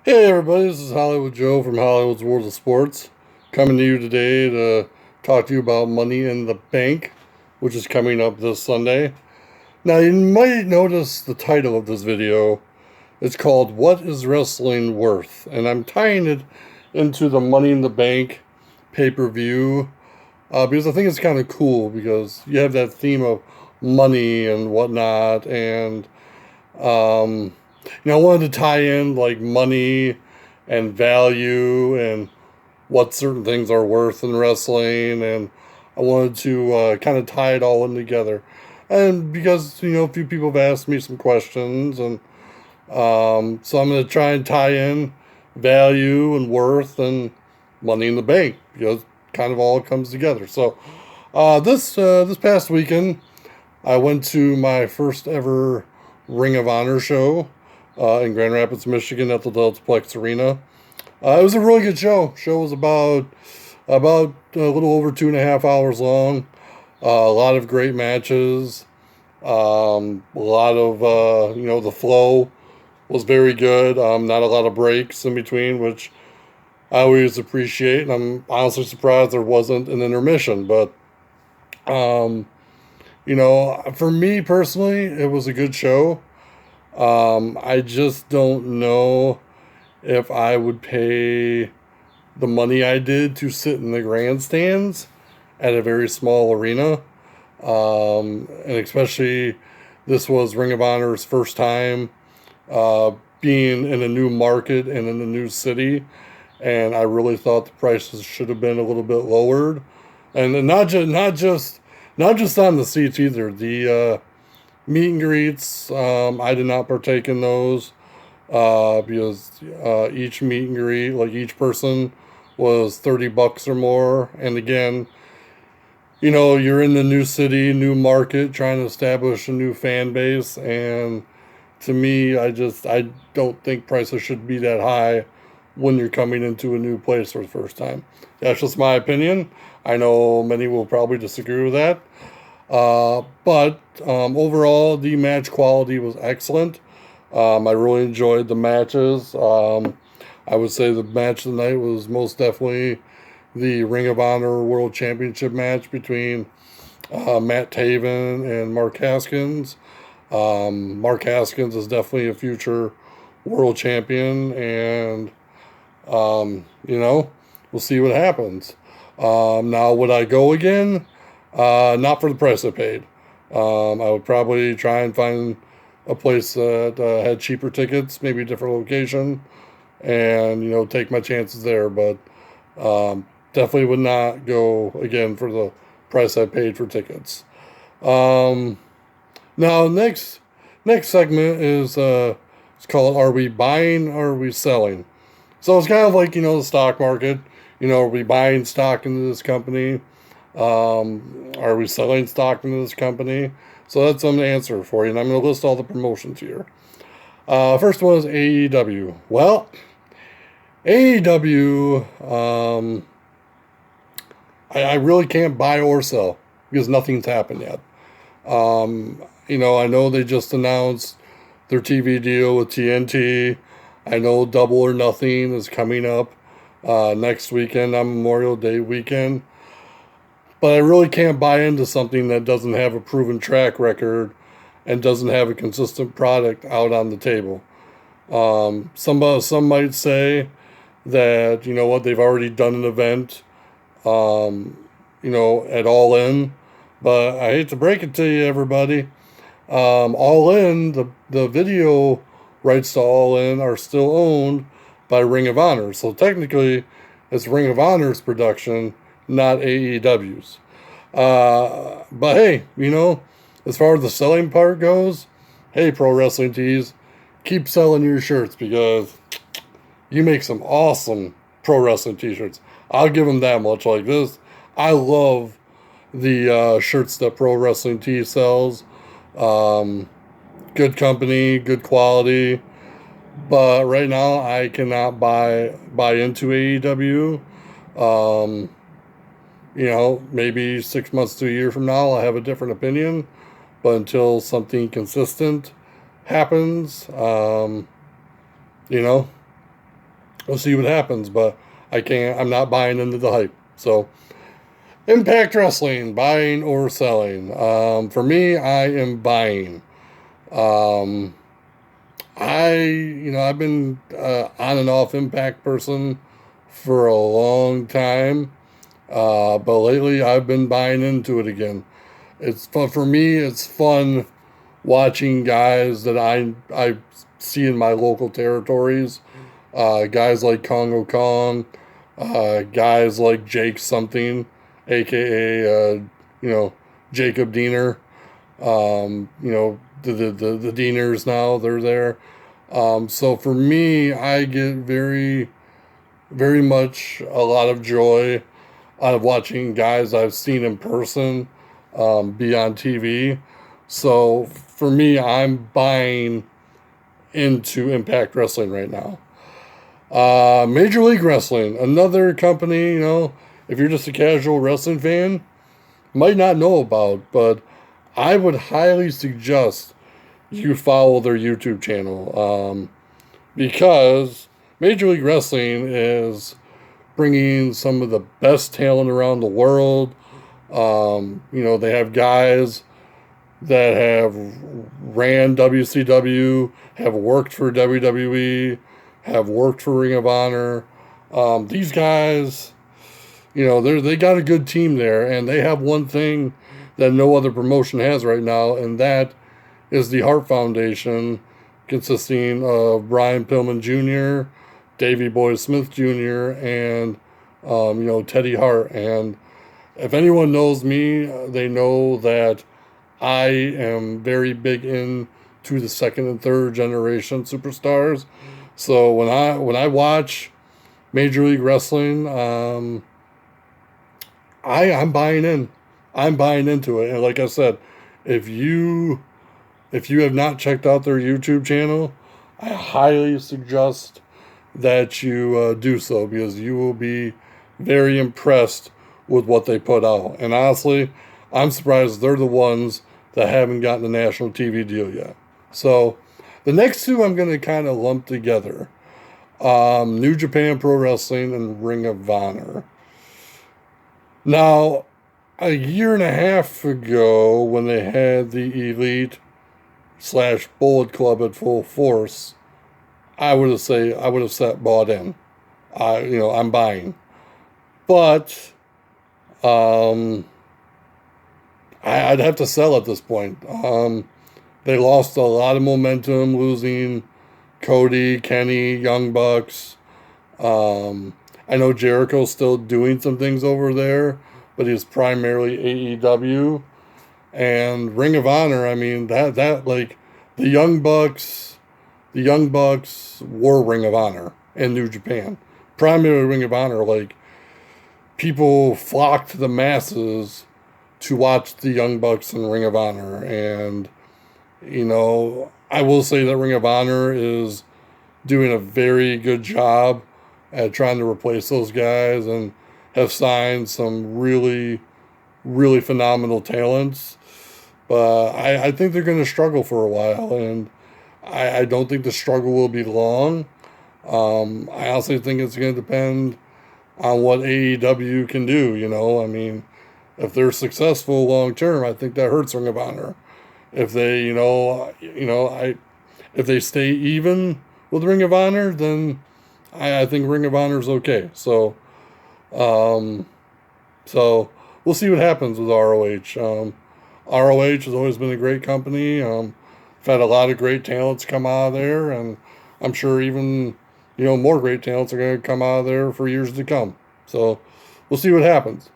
Hey everybody, this is Hollywood Joe from Hollywood's World of Sports, coming to you today to talk to you about Money in the Bank, which is coming up this Sunday. Now you might notice the title of this video. It's called What is Wrestling Worth? And I'm tying it into the Money in the Bank pay-per-view because I think it's kind of cool because you have that theme of money and whatnot, and I wanted to tie in like money and value and what certain things are worth in wrestling, and I wanted to kind of tie it all in together. And because a few people have asked me some questions, and so I'm going to try and tie in value and worth and money in the bank because kind of all comes together. So this past weekend, I went to my first ever Ring of Honor show in Grand Rapids, Michigan, at the Deltaplex Arena. It was a really good show. Show was about a little over 2.5 hours long. A lot of great matches. A lot of the flow was very good. Not a lot of breaks in between, which I always appreciate. And I'm honestly surprised there wasn't an intermission. But for me personally, it was a good show. I just don't know if I would pay the money I did to sit in the grandstands at a very small arena. And especially, this was Ring of Honor's first time being in a new market and in a new city. And I really thought the prices should have been a little bit lowered. And not just on the seats either. The meet and greets, I did not partake in those because each meet and greet, like each person, was $30 or more. And again, you're in the new city, new market, trying to establish a new fan base. And to me, I don't think prices should be that high when you're coming into a new place for the first time. That's just my opinion. I know many will probably disagree with that. But overall, the match quality was excellent. I really enjoyed the matches. I would say the match of the night was most definitely the Ring of Honor World Championship match between Matt Taven and Mark Haskins. Mark Haskins is definitely a future world champion, and we'll see what happens. Now, would I go again? Not for the price I paid. I would probably try and find a place that had cheaper tickets, maybe a different location, and take my chances there. But definitely would not go again for the price I paid for tickets. Now, next segment is it's called "Are we buying or are we selling?" So it's kind of like the stock market. Are we buying stock into this company? Are we selling stock into this company? So that's some answer for you, and I'm going to list all the promotions here. First one is AEW. Well, AEW, I really can't buy or sell because nothing's happened yet. I know they just announced their TV deal with TNT. I know Double or Nothing is coming up next weekend on Memorial Day weekend. But I really can't buy into something that doesn't have a proven track record and doesn't have a consistent product out on the table. Some might say that, they've already done an event, at All In. But I hate to break it to you, everybody. All In, the video rights to All In are still owned by Ring of Honor. So technically, it's Ring of Honor's production, not AEW's. But hey, as far as the selling part goes, hey, Pro Wrestling Tees, keep selling your shirts because you make some awesome Pro Wrestling t-shirts. I'll give them that much. Like this, I love the shirts that Pro Wrestling Tees sells. Good company, good quality. But right now, I cannot buy into AEW. Maybe 6 months to a year from now, I'll have a different opinion. But until something consistent happens, we'll see what happens. But I'm not buying into the hype. So, Impact Wrestling, buying or selling? For me, I am buying. Um, I've been on and off Impact person for a long time, but lately I've been buying into it again. It's fun for me. It's fun watching guys that I see in my local territories. Guys like Kongo Kong, guys like Jake something, aka Jacob Diener. The Dieners now they're there. So for me, I get very very much a lot of joy out of watching guys I've seen in person be on TV. So for me, I'm buying into Impact Wrestling right now. Major League Wrestling, another company, if you're just a casual wrestling fan, might not know about, but I would highly suggest you follow their YouTube channel because Major League Wrestling is bringing some of the best talent around the world. They have guys that have ran WCW, have worked for WWE, have worked for Ring of Honor. These guys, they got a good team there, and they have one thing that no other promotion has right now, and that is the Hart Foundation, consisting of Brian Pillman Jr., Davey Boy Smith Jr., and Teddy Hart. And if anyone knows me, they know that I am very big into the second and third generation superstars. So when I watch Major League Wrestling, I'm buying in. I'm buying into it. And like I said, if you have not checked out their YouTube channel, I highly suggest that you do so, because you will be very impressed with what they put out. And honestly, I'm surprised they're the ones that haven't gotten a national TV deal yet. So the next two I'm going to kind of lump together. New Japan Pro Wrestling and Ring of Honor. Now, a year and a half ago, when they had the Elite / Bullet Club at full force, I would have set bought in. I'm buying. But I'd have to sell at this point. They lost a lot of momentum, losing Cody, Kenny, Young Bucks. I know Jericho's still doing some things over there, but he's primarily AEW. And Ring of Honor, I mean, that like the Young Bucks were Ring of Honor in New Japan. Primarily Ring of Honor, like people flocked to the masses to watch the Young Bucks and Ring of Honor. And, I will say that Ring of Honor is doing a very good job at trying to replace those guys and have signed some really, really phenomenal talents. But I think they're going to struggle for a while, and I don't think the struggle will be long. I also think it's going to depend on what AEW can do, I mean, if they're successful long term, I think that hurts Ring of Honor. If they, if they stay even with Ring of Honor, then I think Ring of Honor is okay. So we'll see what happens with ROH. ROH has always been a great company. I've had a lot of great talents come out of there, and I'm sure even, more great talents are going to come out of there for years to come. So we'll see what happens.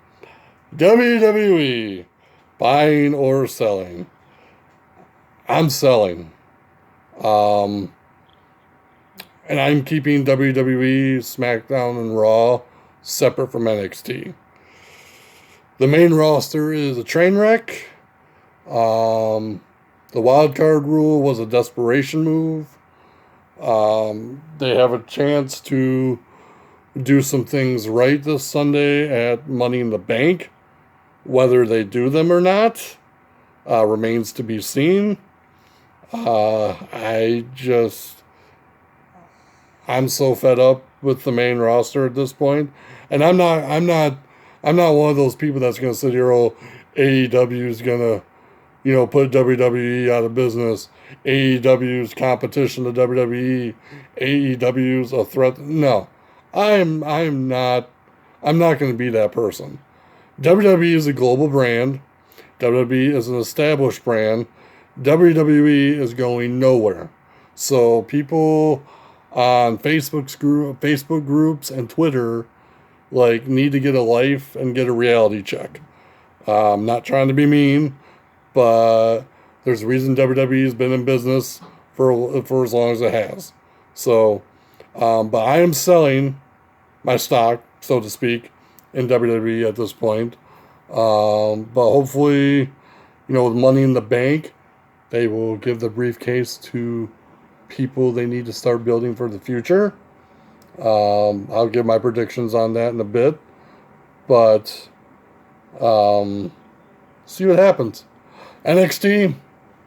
WWE, buying or selling? I'm selling. And I'm keeping WWE, SmackDown, and Raw separate from NXT. The main roster is a train wreck. The wild card rule was a desperation move. They have a chance to do some things right this Sunday at Money in the Bank. Whether they do them or not remains to be seen. I'm so fed up with the main roster at this point. And I'm not one of those people that's going to sit here, oh, AEW is going to, put WWE out of business. AEW's competition to WWE. AEW's a threat. No, I'm not going to be that person. WWE is a global brand. WWE is an established brand. WWE is going nowhere. So people on Facebook groups and Twitter need to get a life and get a reality check. I'm not trying to be mean, but there's a reason WWE has been in business for as long as it has. So, but I am selling my stock, so to speak, in WWE at this point. But hopefully, with money in the bank, they will give the briefcase to people they need to start building for the future. I'll give my predictions on that in a bit, but see what happens. NXT,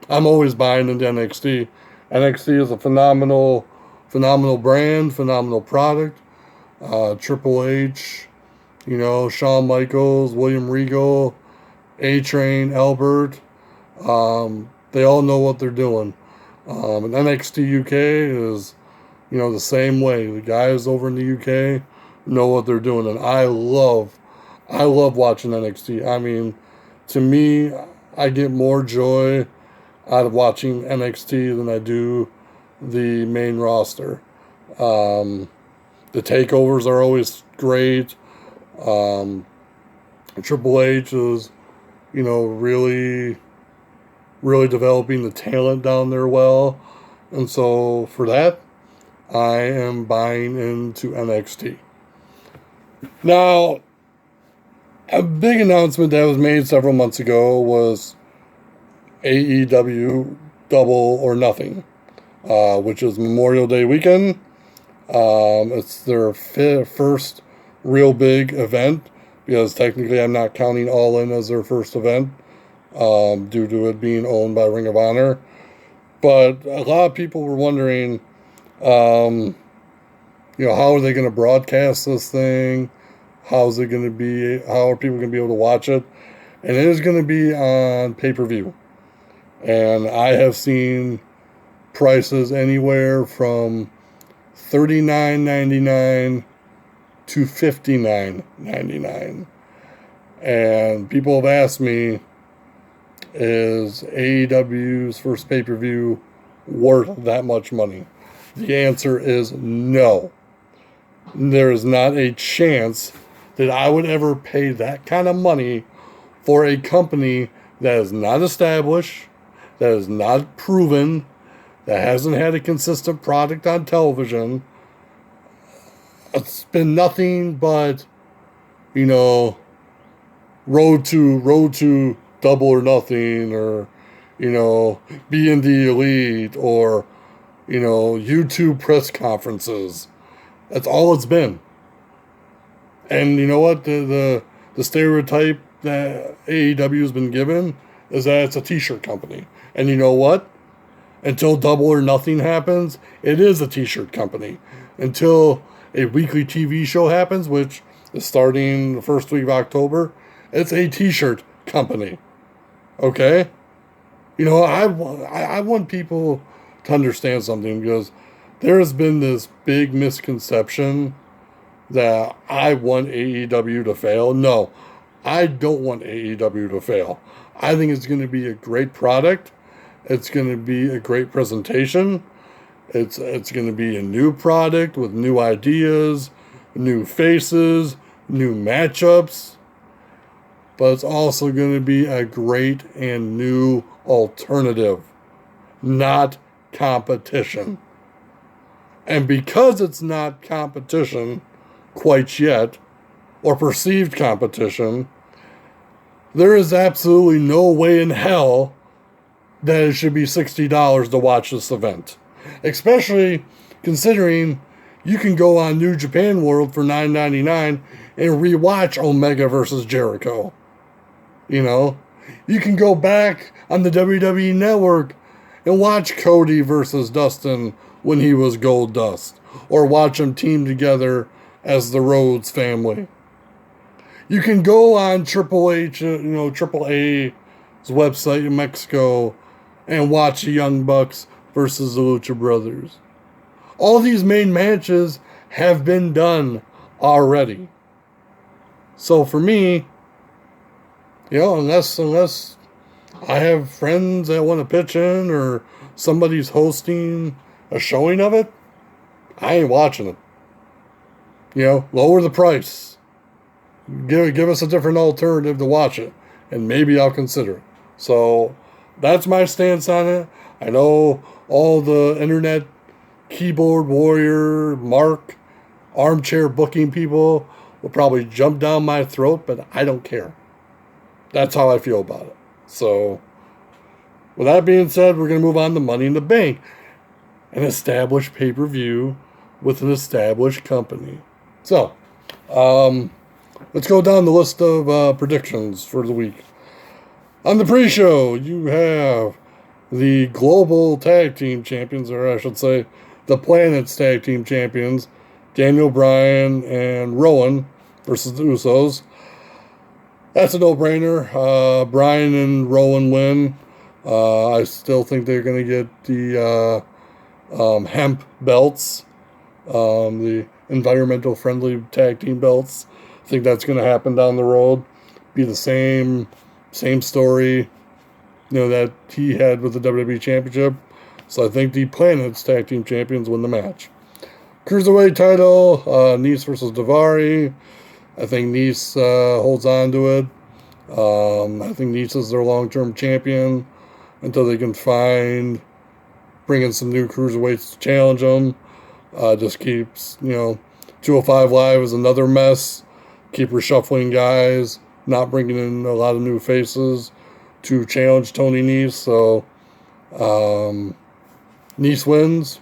I'm always buying into NXT. NXT is a phenomenal brand, phenomenal product. Triple H, Shawn Michaels, William Regal, A-Train, Albert, they all know what they're doing. And NXT UK is, the same way. The guys over in the UK know what they're doing, and I love watching NXT. I mean, to me, I get more joy out of watching NXT than I do the main roster. The takeovers are always great. Triple H is, really developing the talent down there well. And so for that, I am buying into NXT. Now, a big announcement that was made several months ago was AEW Double or Nothing, which is Memorial Day weekend. It's their first real big event, because technically I'm not counting All In as their first event, due to it being owned by Ring of Honor. But a lot of people were wondering, how are they going to broadcast this thing? How is it going to be? How are people going to be able to watch it? And it is going to be on pay-per-view. And I have seen prices anywhere from $39.99 to $59.99. And people have asked me, is AEW's first pay-per-view worth that much money? The answer is no. There is not a chance that I would ever pay that kind of money for a company that is not established, that is not proven, that hasn't had a consistent product on television. It's been nothing but, road to Double or Nothing, or, being the Elite, or, YouTube press conferences. That's all it's been. And you know what? The stereotype that AEW has been given is that it's a t-shirt company. And you know what? Until Double or Nothing happens, it is a t-shirt company. Until a weekly TV show happens, which is starting the first week of October, it's a t-shirt company. Okay? I want people to understand something, because there has been this big misconception that I want AEW to fail. No, I don't want AEW to fail. I think it's going to be a great product. It's going to be a great presentation. It's going to be a new product with new ideas, new faces, new matchups. But it's also going to be a great and new alternative, not competition. And because it's not competition quite yet, or perceived competition, there is absolutely no way in hell that it should be $60 to watch this event. Especially considering you can go on New Japan World for $9.99 and rewatch Omega versus Jericho. You can go back on the WWE Network and watch Cody versus Dustin when he was Gold Dust, or watch them team together as the Rhodes family. You can go on Triple H, Triple A's website in Mexico and watch the Young Bucks versus the Lucha Brothers. All these main matches have been done already. So for me, unless I have friends that want to pitch in or somebody's hosting a showing of it, I ain't watching it. Lower the price. Give us a different alternative to watch it, and maybe I'll consider it. So that's my stance on it. I know all the internet keyboard warrior, Mark, armchair booking people will probably jump down my throat, but I don't care. That's how I feel about it. So, with that being said, we're going to move on to Money in the Bank, an established pay-per-view with an established company. So, let's go down the list of predictions for the week. On the pre-show, you have the Global Tag Team Champions, or I should say, the Planet's Tag Team Champions, Daniel Bryan and Rowan versus the Usos. That's a no-brainer. Bryan and Rowan win. I still think they're going to get the hemp belts, the environmental friendly tag team belts. I think that's going to happen down the road. Be the same story, that he had with the WWE Championship. So I think the Planet's Tag Team Champions win the match. Cruiserweight title, Nice versus Daivari. I think Nice holds on to it. I think Nice is their long-term champion until they can bring in some new cruiserweights to challenge them. Just keeps, 205 Live is another mess. Keep reshuffling guys, not bringing in a lot of new faces to challenge Tony Nese. So, Nese wins.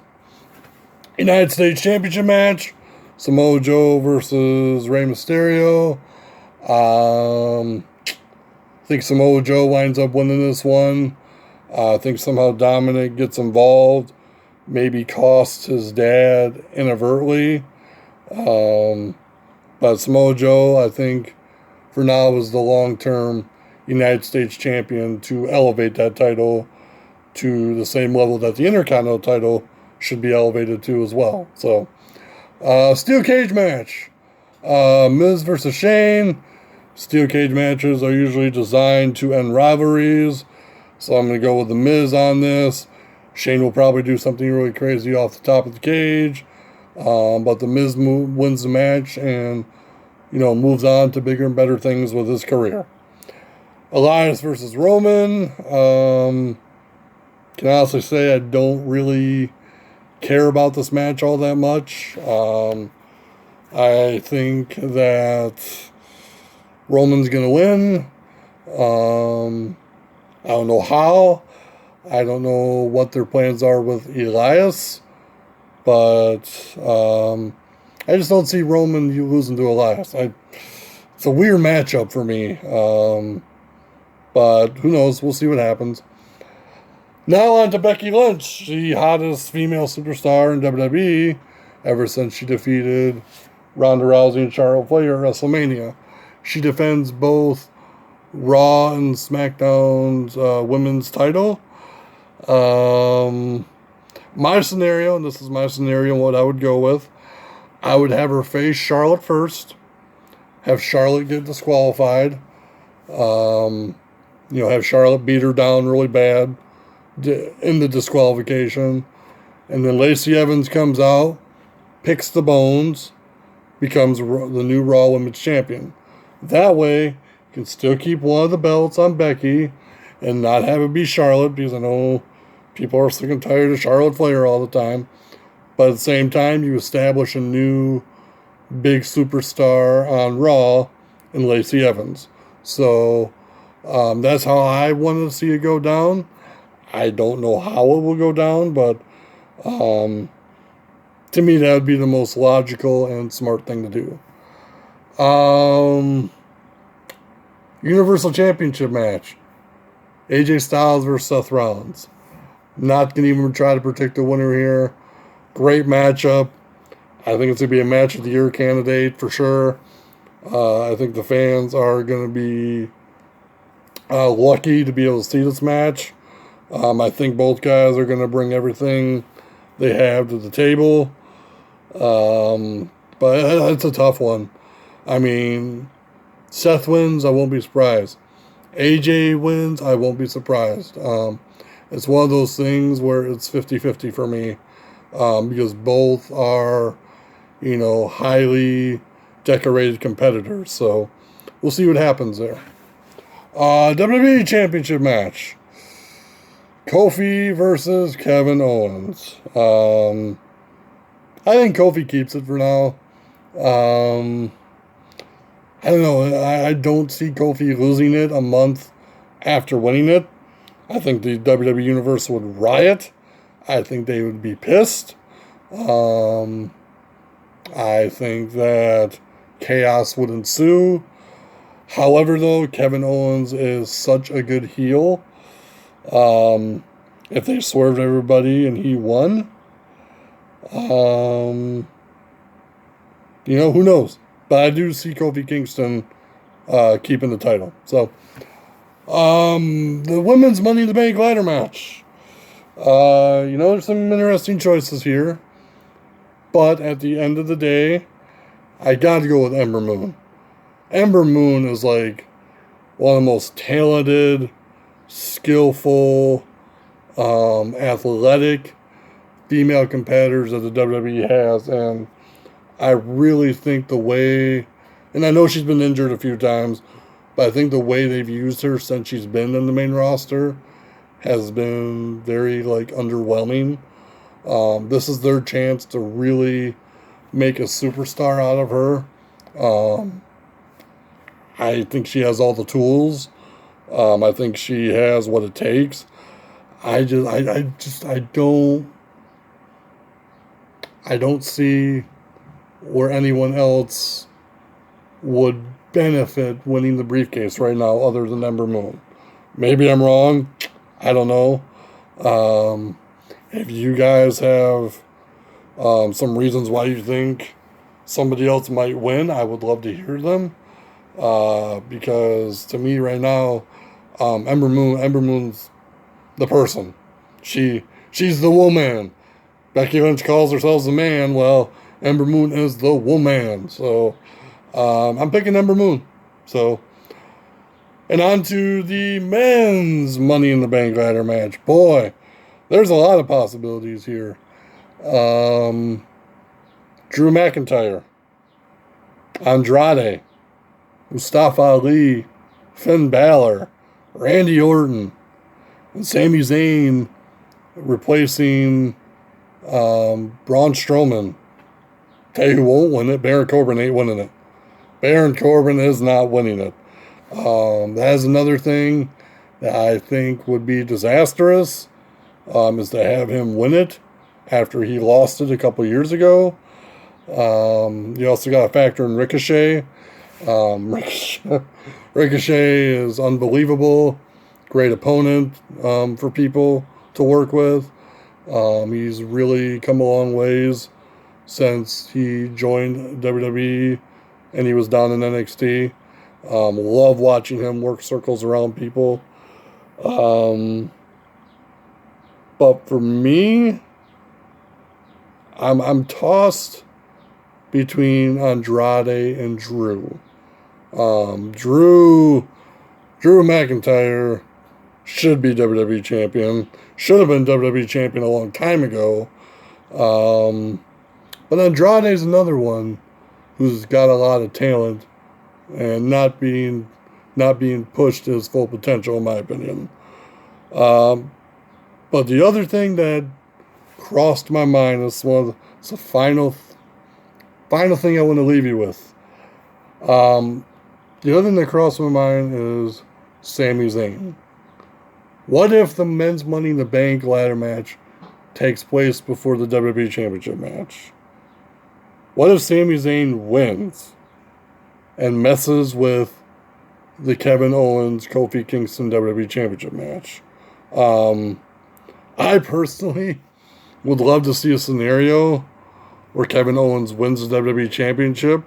United States Championship match, Samoa Joe versus Rey Mysterio. I think Samoa Joe winds up winning this one. I think somehow Dominic gets involved, maybe costs his dad inadvertently. But Samoa Joe, I think, for now is the long-term United States champion to elevate that title to the same level that the Intercontinental title should be elevated to as well. So, steel cage match. Miz versus Shane. Steel cage matches are usually designed to end rivalries. So I'm going to go with the Miz on this. Shane will probably do something really crazy off the top of the cage. But the Miz wins the match and, moves on to bigger and better things with his career. Elias versus Roman. Can honestly say I don't really care about this match all that much. I think that Roman's going to win. I don't know how. I don't know what their plans are with Elias. But I just don't see Roman losing to Elias. It's a weird matchup for me. But who knows? We'll see what happens. Now on to Becky Lynch, the hottest female superstar in WWE ever since she defeated Ronda Rousey and Charlotte Flair at WrestleMania. She defends both Raw and SmackDown's women's title. My scenario, and this is my scenario, what I would go with, I would have her face Charlotte first, have Charlotte get disqualified, have Charlotte beat her down really bad in the disqualification, and then Lacey Evans comes out, picks the bones, becomes the new Raw Women's Champion. That way, you can still keep one of the belts on Becky and not have it be Charlotte, because I know people are sick and tired of Charlotte Flair all the time. But at the same time, you establish a new big superstar on Raw in Lacey Evans. So that's how I wanted to see it go down. I don't know how it will go down, but to me, that would be the most logical and smart thing to do. Universal Championship match. AJ Styles versus Seth Rollins. Not going to even try to predict the winner here. Great matchup. I think it's going to be a match of the year candidate for sure. I think the fans are going to be lucky to be able to see this match. I think both guys are going to bring everything they have to the table. But it's a tough one. I mean, Seth wins, I won't be surprised. AJ wins, I won't be surprised. It's one of those things where it's 50-50 for me, because both are, highly decorated competitors. So we'll see what happens there. WWE Championship match. Kofi versus Kevin Owens. I think Kofi keeps it for now. I don't know. I don't see Kofi losing it a month after winning it. I think the WWE Universe would riot. I think they would be pissed. I think that chaos would ensue. However, though, Kevin Owens is such a good heel. If they swerved everybody and he won, who knows? But I do see Kofi Kingston keeping the title. So, the women's Money in the Bank ladder match. There's some interesting choices here. But at the end of the day, I got to go with Ember Moon. Ember Moon is like one of the most talented, skillful, athletic female competitors that the WWE has. And I really think the way, and I know she's been injured a few times, but I think the way they've used her since she's been in the main roster has been very, underwhelming. This is their chance to really make a superstar out of her. I think she has all the tools. I think she has what it takes. I don't see where anyone else would benefit winning the briefcase right now other than Ember Moon. Maybe I'm wrong. I don't know. If you guys have some reasons why you think somebody else might win, I would love to hear them. Because to me right now, Ember Moon's the person. She's the woman. Becky Lynch calls herself the man. Well, Ember Moon is the woman. So I'm picking Ember Moon. So, and on to the men's Money in the Bank ladder match. Boy, there's a lot of possibilities here. Drew McIntyre, Andrade, Mustafa Ali, Finn Balor, Randy Orton, and Sami Zayn replacing Braun Strowman. Tell you who won't win it, Baron Corbin ain't winning it. Baron Corbin is not winning it. That is another thing that I think would be disastrous, is to have him win it after he lost it a couple years ago. You also got to factor in Ricochet. Ricochet is unbelievable. Great opponent for people to work with. He's really come a long ways since he joined WWE and he was down in NXT. Love watching him work circles around people. But for me, I'm tossed between Andrade and Drew. Drew McIntyre should be WWE champion. Should have been WWE champion a long time ago. But Andrade is another one who's got a lot of talent and not being pushed to his full potential, in my opinion. But the other thing that crossed my mind is it's the final thing I want to leave you with. The other thing that crossed my mind is Sami Zayn. What if the men's Money in the Bank ladder match takes place before the WWE Championship match? What if Sami Zayn wins and messes with the Kevin Owens Kofi Kingston WWE Championship match? I personally would love to see a scenario where Kevin Owens wins the WWE Championship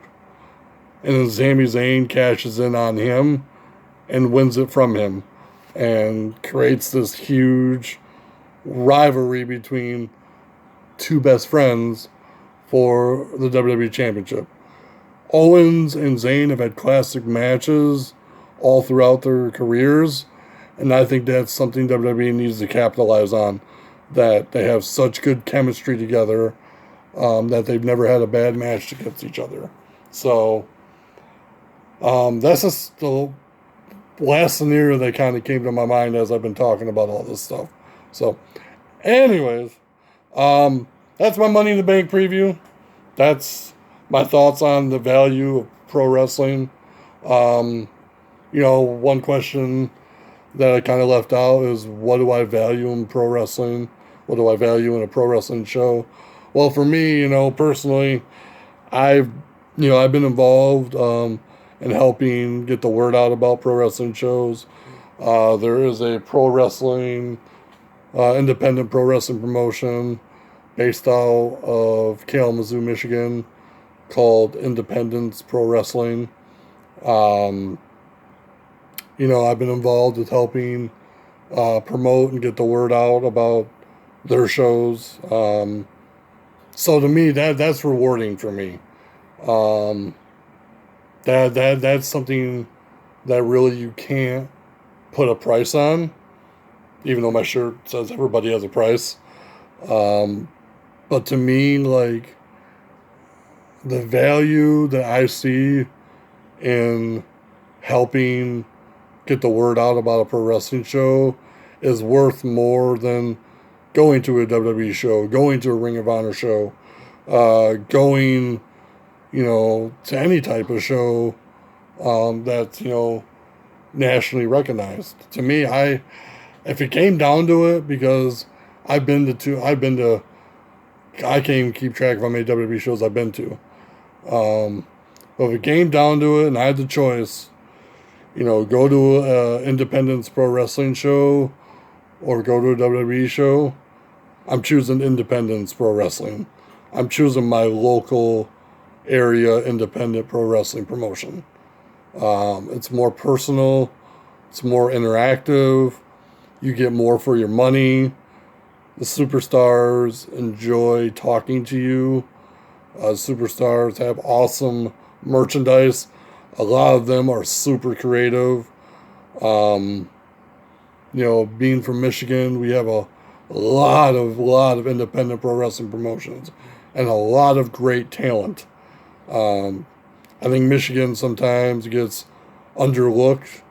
and then Sami Zayn cashes in on him and wins it from him and creates this huge rivalry between two best friends for the WWE Championship. Owens and Zayn have had classic matches all throughout their careers, and I think that's something WWE needs to capitalize on. That they have such good chemistry together, that they've never had a bad match against each other. So that's just the last scenario that kind of came to my mind as I've been talking about all this stuff. So, anyways, that's my Money in the Bank preview. That's my thoughts on the value of pro wrestling. One question that I kind of left out is, what do I value in pro wrestling? What do I value in a pro wrestling show? Well, for me, personally, I've been involved in helping get the word out about pro wrestling shows. There is a pro wrestling, independent pro wrestling promotion based out of Kalamazoo, Michigan, called Independence Pro Wrestling. I've been involved with helping promote and get the word out about their shows. So to me, that's rewarding for me. That's something that really you can't put a price on, even though my shirt says everybody has a price. But to me, like, the value that I see in helping get the word out about a pro wrestling show is worth more than going to a WWE show, going to a Ring of Honor show, going, to any type of show that's, nationally recognized. To me, if it came down to it, because I can't even keep track of how many WWE shows I've been to. But if it came down to it and I had the choice, go to an Independence Pro Wrestling show or go to a WWE show, I'm choosing Independence Pro Wrestling. I'm choosing my local area independent pro wrestling promotion. It's more personal. It's more interactive. You get more for your money. The superstars enjoy talking to you. Superstars have awesome merchandise. A lot of them are super creative. Being from Michigan, we have a lot of independent pro wrestling promotions and a lot of great talent. I think Michigan sometimes gets underlooked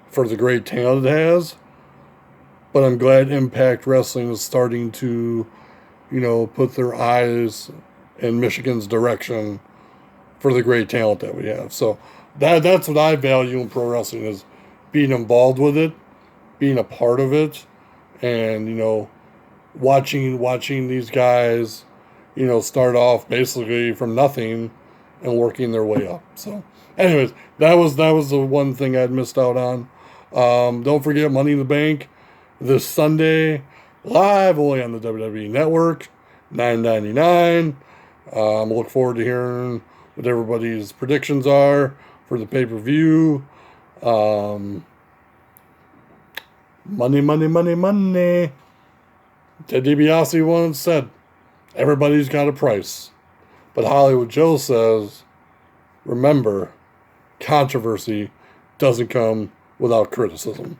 for the great talent it has, but I'm glad Impact Wrestling is starting to, put their eyes in Michigan's direction for the great talent that we have. So that's what I value in pro wrestling, is being involved with it, being a part of it, and, watching these guys, start off basically from nothing and working their way up. So anyways, that was the one thing I'd missed out on. Don't forget Money in the Bank this Sunday, live only on the WWE Network, $9.99. Look forward to hearing what everybody's predictions are for the pay-per-view. Money. Ted DiBiase once said, everybody's got a price. But Hollywood Joe says, remember, controversy doesn't come without criticism.